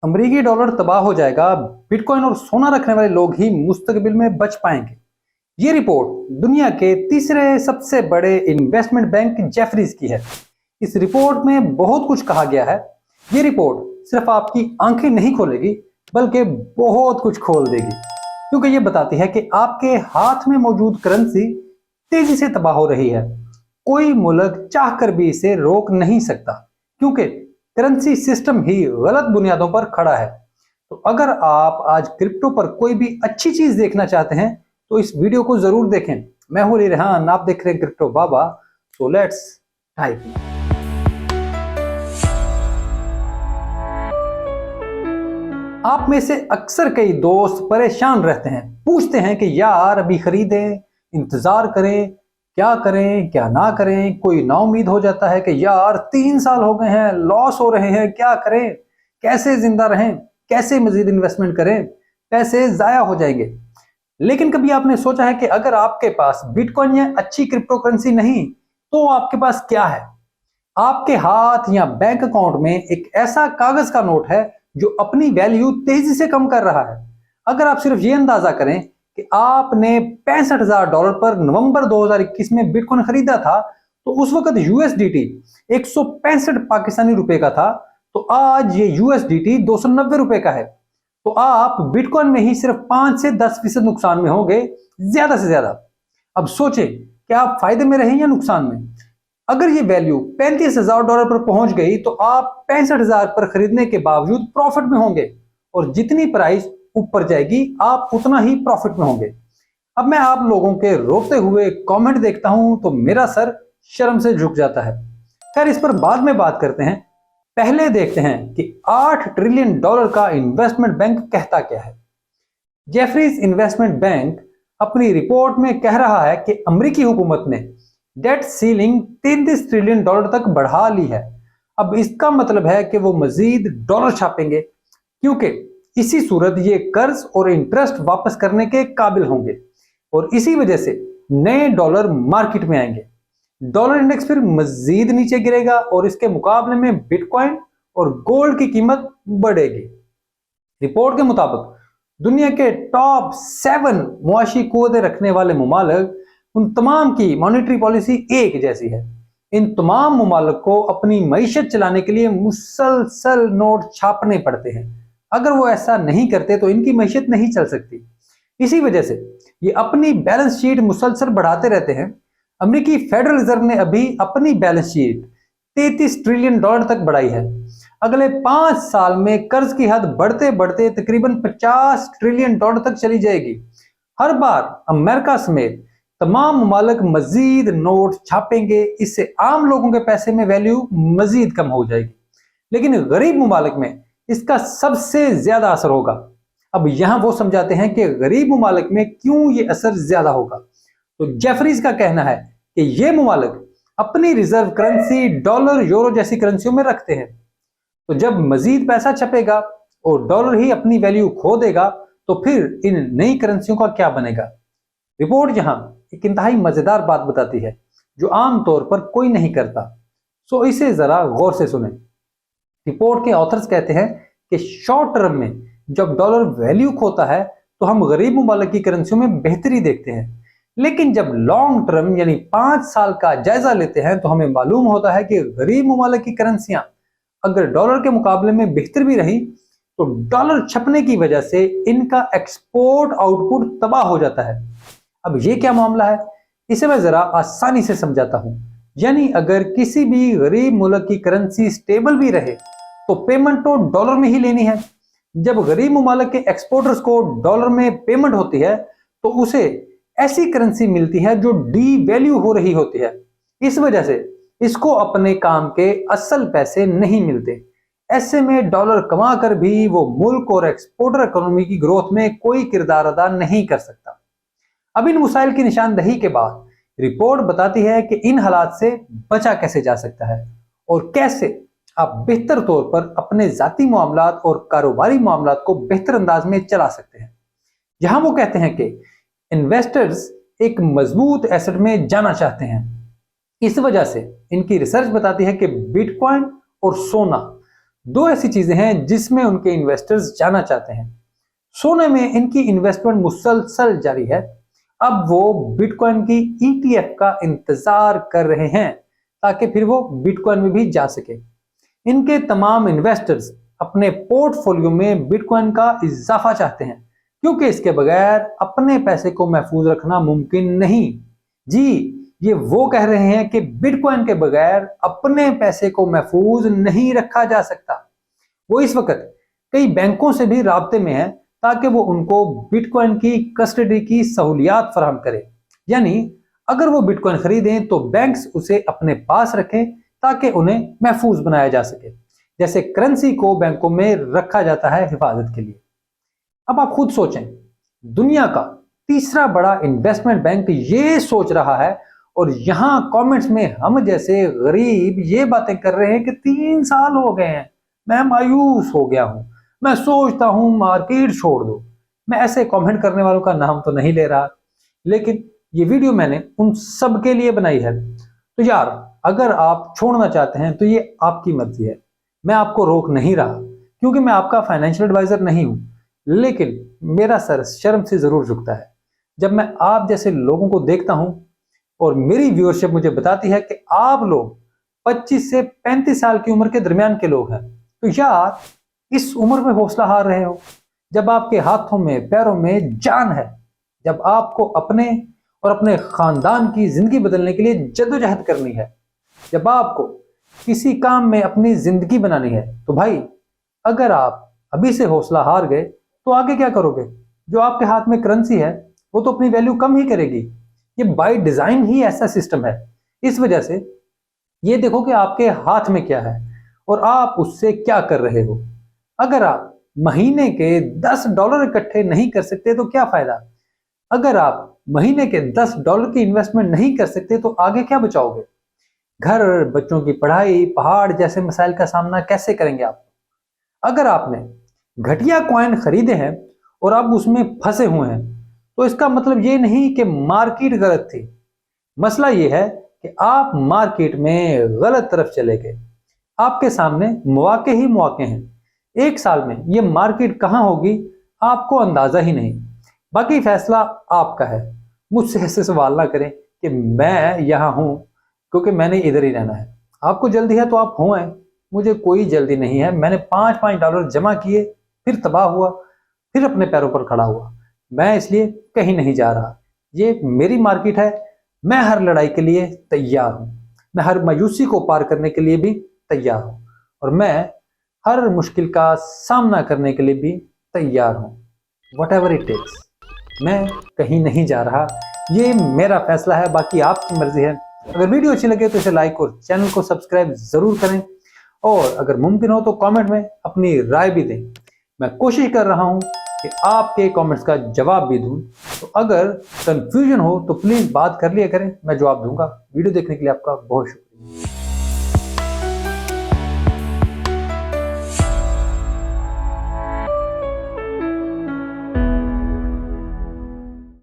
अमेरिकी डॉलर तबाह हो जाएगा, बिटकॉइन और सोना रखने वाले लोग ही मुस्तकबिल में बच पाएंगे। ये रिपोर्ट दुनिया के तीसरे सबसे बड़े इन्वेस्टमेंट बैंक जेफरीज की है। इस रिपोर्ट में बहुत कुछ कहा गया है। ये रिपोर्ट सिर्फ आपकी आंखें नहीं खोलेगी बल्कि बहुत कुछ खोल देगी, क्योंकि ये बताती है कि आपके हाथ में मौजूद करेंसी तेजी से तबाह हो रही है। कोई मुल्क चाहकर भी इसे रोक नहीं सकता, क्योंकि करेंसी सिस्टम ही गलत बुनियादों पर खड़ा है। तो अगर आप आज क्रिप्टो पर कोई भी अच्छी चीज देखना चाहते हैं तो इस वीडियो को जरूर देखें। मैं हूं रेहान, आप देख रहे हैं crypto Baba. So let's type. आप में से अक्सर कई दोस्त परेशान रहते हैं, पूछते हैं कि यार अभी खरीदें, इंतजार करें, क्या करें क्या ना करें। कोई नाउम्मीद हो जाता है कि यार 3 साल हो गए हैं, लॉस हो रहे हैं, क्या करें, कैसे जिंदा रहें, कैसे मजीद इन्वेस्टमेंट करें, पैसे जाया हो जाएंगे। लेकिन कभी आपने सोचा है कि अगर आपके पास बिटकॉइन या अच्छी क्रिप्टो करेंसी नहीं तो आपके पास क्या है? आपके हाथ या बैंक अकाउंट में एक ऐसा कागज का नोट है जो अपनी वैल्यू तेजी से कम कर रहा है। अगर आप सिर्फ ये अंदाजा करें कि आपने $65,000 पर नवंबर 2021 में बिटकॉइन खरीदा था तो उस वक्त यूएसडीटी 165 पाकिस्तानी रुपए का था, तो आज ये यूएसडीटी 290 रुपए का है। तो आप बिटकॉइन में ही सिर्फ 5 से 10% नुकसान में होंगे, ज्यादा से ज्यादा। अब सोचें कि आप फायदे में रहे या नुकसान में। अगर ये वैल्यू $35,000 पर पहुंच गई तो आप 65,000 पर खरीदने के बावजूद प्रॉफिट में होंगे, और जितनी प्राइस ऊपर जाएगी आप उतना ही प्रॉफिट में होंगे। अब मैं आप लोगों के रोते हुए कमेंट देखता हूं तो मेरा सर शर्म से झुक जाता है। खैर, इस पर बाद में बात करते हैं। पहले देखते हैं कि $8 ट्रिलियन का इन्वेस्टमेंट बैंक कहता क्या है। जेफरीज इन्वेस्टमेंट बैंक अपनी रिपोर्ट में कह रहा है कि अमेरिकी हुकूमत ने डेट सीलिंग $33 ट्रिलियन तक बढ़ा ली है। अब इसका मतलब है कि वो मजीद डॉलर छापेंगे, क्योंकि इसी सूरत ये कर्ज और इंटरेस्ट वापस करने के काबिल होंगे, और इसी वजह से नए डॉलर मार्केट में आएंगे। डॉलर इंडेक्स फिर मजीद नीचे गिरेगा और इसके मुकाबले में बिटकॉइन और गोल्ड की कीमत बढ़ेगी। रिपोर्ट के मुताबिक दुनिया के टॉप 7 मुआशी कुव्वतें रखने वाले मुमालिक, उन तमाम की मॉनेटरी पॉलिसी एक जैसी है। इन तमाम मुमालिक को अपनी मईशत चलाने के लिए मुसलसल नोट छापने पड़ते हैं। अगर वो ऐसा नहीं करते तो इनकी मईशत नहीं चल सकती। इसी वजह से ये अपनी बैलेंस शीट मुसलसल बढ़ाते रहते हैं। अमेरिकी फेडरल रिजर्व ने अभी अपनी बैलेंस शीट $33 ट्रिलियन तक बढ़ाई है। अगले 5 साल में कर्ज की हद बढ़ते बढ़ते तकरीबन $50 ट्रिलियन तक चली जाएगी। हर बार अमेरिका समेत तमाम मुमालिक मजीद नोट छापेंगे, इससे आम लोगों के पैसे में वैल्यू मजीद कम हो जाएगी, लेकिन गरीब मुमालिक में इसका सबसे ज्यादा असर होगा। अब यहां वो समझाते हैं कि गरीब मुमालिक में क्यों ये असर ज्यादा होगा। तो जेफरीज का कहना है कि ये मुमालिक अपनी रिजर्व करेंसी डॉलर, यूरो जैसी करेंसियों में रखते हैं। तो जब मजीद पैसा छपेगा और डॉलर ही अपनी वैल्यू खो देगा तो फिर इन नई करेंसियों का क्या बनेगा। रिपोर्ट यहां एक इंतहाई मजेदार बात बताती है जो आम तौर पर कोई नहीं करता, सो इसे जरा गौर से सुने। रिपोर्ट के ऑथर्स कहते हैं कि शॉर्ट टर्म में जब डॉलर वैल्यू खोता है तो हम गरीब मुमालिक की करेंसियों में बेहतरी देखते हैं, लेकिन जब लॉन्ग टर्म यानी 5 साल का जायजा लेते हैं तो हमें मालूम होता है कि गरीब मुमालिक की करेंसियां अगर डॉलर के मुकाबले में बेहतर भी रही तो डॉलर छपने की वजह से इनका एक्सपोर्ट आउटपुट तबाह हो जाता है। अब ये क्या मामला है, इसे मैं जरा आसानी से समझाता हूं। यानी अगर किसी भी गरीब मुल्क की करेंसी स्टेबल भी रहे तो पेमेंट तो डॉलर में ही लेनी है। जब गरीब मुमालिक के एक्सपोर्टर्स को डॉलर में पेमेंट होती है तो उसे ऐसी करेंसी मिलती है जो डी वैल्यू हो रही होती है। इस वजह से इसको अपने काम के असल पैसे नहीं मिलते। ऐसे में डॉलर कमा कर भी वो मुल्क और एक्सपोर्टर इकोनॉमी की ग्रोथ में कोई किरदार अदा नहीं कर सकता। अब इन मसाइल की निशानदही के बाद रिपोर्ट बताती है कि इन हालात से बचा कैसे जा सकता है और कैसे आप बेहतर तौर पर अपने जाती मामलात और कारोबारी मामलात को बेहतर अंदाज में चला सकते हैं। यहां वो कहते हैं कि इन्वेस्टर्स एक मजबूत एसेट में जाना चाहते हैं। इस वजह से इनकी रिसर्च बताती है कि बिटकॉइन और सोना दो ऐसी चीजें हैं जिसमें उनके इन्वेस्टर्स जाना चाहते हैं। सोने में इनकी इन्वेस्टमेंट मुसलसल जारी है। अब वो बिटकॉइन की ETF का इंतजार कर रहे हैं ताकि फिर वो बिटकॉइन में भी जा सके। इनके तमाम इन्वेस्टर्स अपने पोर्टफोलियो में बिटकॉइन का इजाफा चाहते हैं, क्योंकि इसके बगैर अपने पैसे को महफूज रखना मुमकिन नहीं। जी, ये वो कह रहे हैं कि बिटकॉइन के बगैर अपने पैसे को महफूज नहीं रखा जा सकता। वो इस वक्त कई बैंकों से भी राब्ते में है ताकि वो उनको बिटकॉइन की कस्टडी की सहूलियात फराहम करे। यानी अगर वो बिटकॉइन खरीदें तो बैंक्स उसे अपने पास रखें ताकि उन्हें महफूज बनाया जा सके, जैसे करेंसी को बैंकों में रखा जाता है हिफाजत के लिए। अब आप खुद सोचें, दुनिया का तीसरा बड़ा इन्वेस्टमेंट बैंक ये सोच रहा है और यहां कमेंट्स में हम जैसे गरीब ये बातें कर रहे हैं कि 3 साल हो गए हैं, मैं मायूस हो गया हूं, मैं सोचता हूं मार्केट छोड़ दो। मैं ऐसे कमेंट करने वालों का नाम तो नहीं ले रहा, लेकिन ये वीडियो मैंने उन सब के लिए बनाई है। तो यार, अगर आप छोड़ना चाहते हैं तो ये आपकी मर्जी है, मैं आपको रोक नहीं रहा, क्योंकि मैं आपका फाइनेंशियल एडवाइजर नहीं हूं। लेकिन मेरा सर शर्म से जरूर झुकता है जब मैं आप जैसे लोगों को देखता हूं और मेरी व्यूअरशिप मुझे बताती है कि आप लोग 25 से 35 साल की उम्र के दरमियान के लोग हैं। तो यार, इस उम्र में हौसला हार रहे हो, जब आपके हाथों में पैरों में जान है, जब आपको अपने और अपने खानदान की जिंदगी बदलने के लिए जद्दोजहद करनी है, जब आपको किसी काम में अपनी जिंदगी बनानी है। तो भाई, अगर आप अभी से हौसला हार गए तो आगे क्या करोगे? जो आपके हाथ में करेंसी है वो तो अपनी वैल्यू कम ही करेगी। ये बाय डिजाइन ही ऐसा सिस्टम है। इस वजह से ये देखो कि आपके हाथ में क्या है और आप उससे क्या कर रहे हो। अगर आप महीने के $10 इकट्ठे नहीं कर सकते तो क्या फायदा? अगर आप महीने के $10 की इन्वेस्टमेंट नहीं कर सकते तो आगे क्या बचाओगे? घर, बच्चों की पढ़ाई, पहाड़ जैसे मसाइल का सामना कैसे करेंगे आप? अगर आपने घटिया कॉइन खरीदे हैं और आप उसमें फंसे हुए हैं तो इसका मतलब ये नहीं कि मार्केट गलत थी। मसला ये है कि आप मार्केट में गलत तरफ चले गए। आपके सामने मौके ही मौके हैं। 1 साल में ये मार्केट कहां होगी आपको अंदाजा ही नहीं। बाकी फैसला आपका है। मुझसे ऐसे सवाल ना करें कि मैं यहां हूं क्योंकि मैंने इधर ही रहना है। आपको जल्दी है तो आप हो आए, मुझे कोई जल्दी नहीं है। मैंने $5 जमा किए, फिर तबाह हुआ, फिर अपने पैरों पर खड़ा हुआ। मैं इसलिए कहीं नहीं जा रहा। ये मेरी मार्केट है। मैं हर लड़ाई के लिए तैयार हूं। मैं हर मायूसी को पार करने के लिए भी तैयार हूं और मैं हर मुश्किल का सामना करने के लिए भी तैयार हूं। Whatever it takes, मैं कहीं नहीं जा रहा। ये मेरा फैसला है, बाकी आपकी मर्जी है। अगर वीडियो अच्छी लगे तो इसे लाइक और चैनल को सब्सक्राइब जरूर करें और अगर मुमकिन हो तो कमेंट में अपनी राय भी दें। मैं कोशिश कर रहा हूं कि आपके कमेंट्स का जवाब भी दूं। तो अगर कंफ्यूजन हो तो प्लीज बात कर लिया करें, मैं जवाब दूंगा। वीडियो देखने के लिए आपका बहुत शुक्रिया।